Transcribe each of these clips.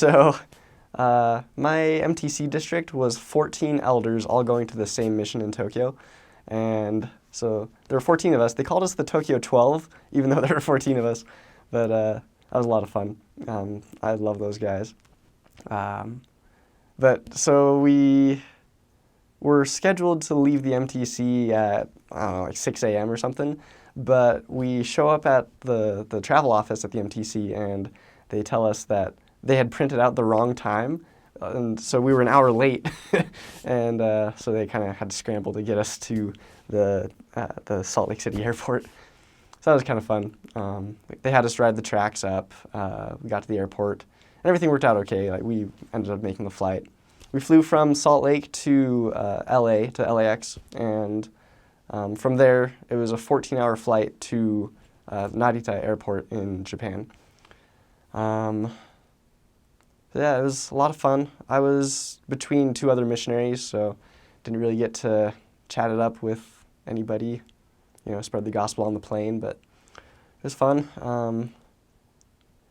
So my MTC district was 14 elders all going to the same mission in Tokyo. And so there were 14 of us. They called us the Tokyo 12, even though there were 14 of us. But that was a lot of fun. I love those guys. But so we were scheduled to leave the MTC at, I don't know, like 6 a.m. or something. But we show up at the travel office at the MTC, and they tell us that they had printed out the wrong time. And so we were an hour late, and so they kind of had to scramble to get us to the Salt Lake City airport. So that was kind of fun. They had us ride the tracks up. We got to the airport, and everything worked out okay. Like, we ended up making the flight. We flew from Salt Lake to LA, to LAX, and from there it was a 14-hour flight to Narita Airport in Japan. Yeah, it was a lot of fun. I was between two other missionaries, so didn't really get to chat it up with anybody, spread the gospel on the plane, but it was fun.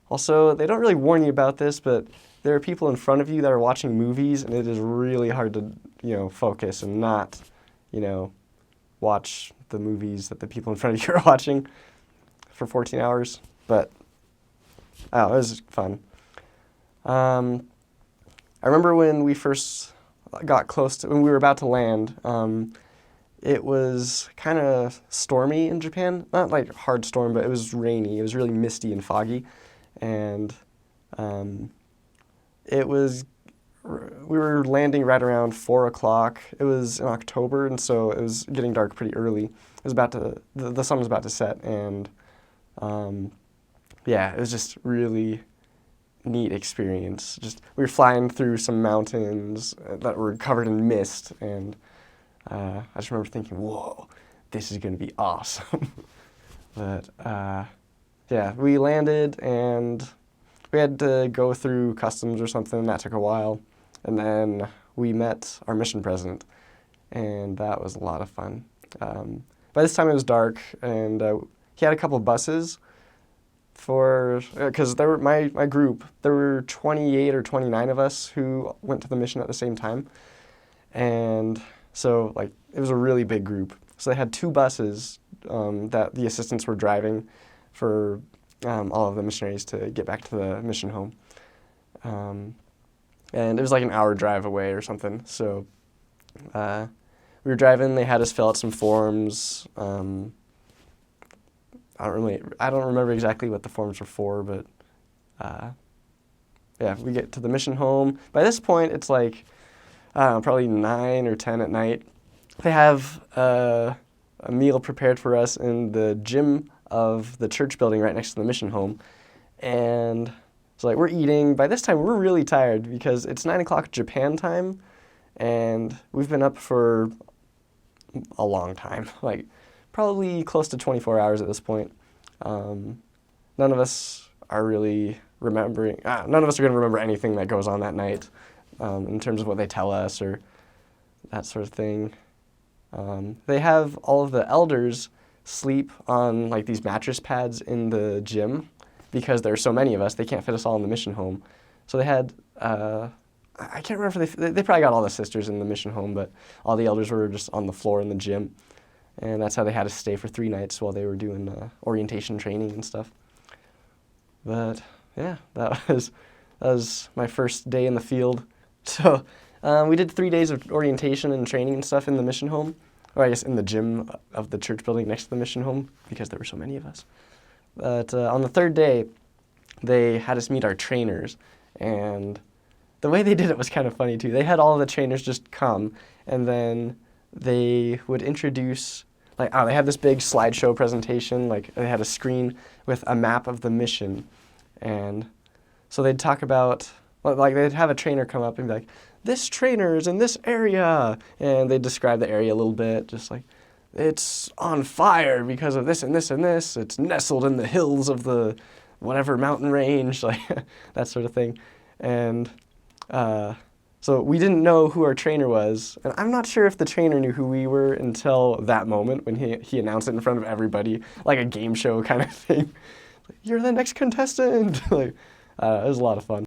Also, they don't really warn you about this, but there are people in front of you that are watching movies, and it is really hard to, focus and not, watch the movies that the people in front of you are watching for 14 hours. But, it was fun. I remember when we first got close to, when we were about to land, it was kind of stormy in Japan. Not like hard storm, but it was rainy. It was really misty and foggy. And we were landing right around 4 o'clock. It was in October, and so it was getting dark pretty early. It was the sun was about to set, and yeah, it was just really neat experience. We were flying through some mountains that were covered in mist, and I just remember thinking, whoa, this is going to be awesome. But yeah, we landed, and we had to go through customs or something. That took a while. And then we met our mission president, and that was a lot of fun. By this time it was dark, and he had a couple of buses because there were my group, there were 28 or 29 of us who went to the mission at the same time. And so, it was a really big group. So they had 2 buses that the assistants were driving for all of the missionaries to get back to the mission home. And it was like an hour drive away or something. So we were driving, they had us fill out some forms. I don't remember exactly what the forms were for, but yeah, we get to the mission home. By this point, it's like, I don't know, probably 9 or 10 at night. They have a meal prepared for us in the gym of the church building right next to the mission home. And so we're eating. By this time, we're really tired because it's 9 o'clock Japan time, and we've been up for a long time, probably close to 24 hours at this point. None of us are really remembering, none of us are going to remember anything that goes on that night in terms of what they tell us or that sort of thing. They have all of the elders sleep on these mattress pads in the gym because there are so many of us, they can't fit us all in the mission home. So they had, I can't remember if they probably got all the sisters in the mission home, but all the elders were just on the floor in the gym. And that's how they had us stay for 3 nights while they were doing orientation training and stuff. But yeah, that was my first day in the field. So we did 3 days of orientation and training and stuff in the mission home, or I guess in the gym of the church building next to the mission home because there were so many of us. But on the 3rd day, they had us meet our trainers, and the way they did it was kind of funny too. They had all of the trainers just come, and then they would introduce, they had this big slideshow presentation, they had a screen with a map of the mission, and so they'd talk about, they'd have a trainer come up and be like, this trainer is in this area, and they'd describe the area a little bit, just it's on fire because of this and this and this, it's nestled in the hills of the whatever mountain range, that sort of thing. And so we didn't know who our trainer was, and I'm not sure if the trainer knew who we were until that moment when he announced it in front of everybody, like a game show kind of thing. You're the next contestant! It was a lot of fun.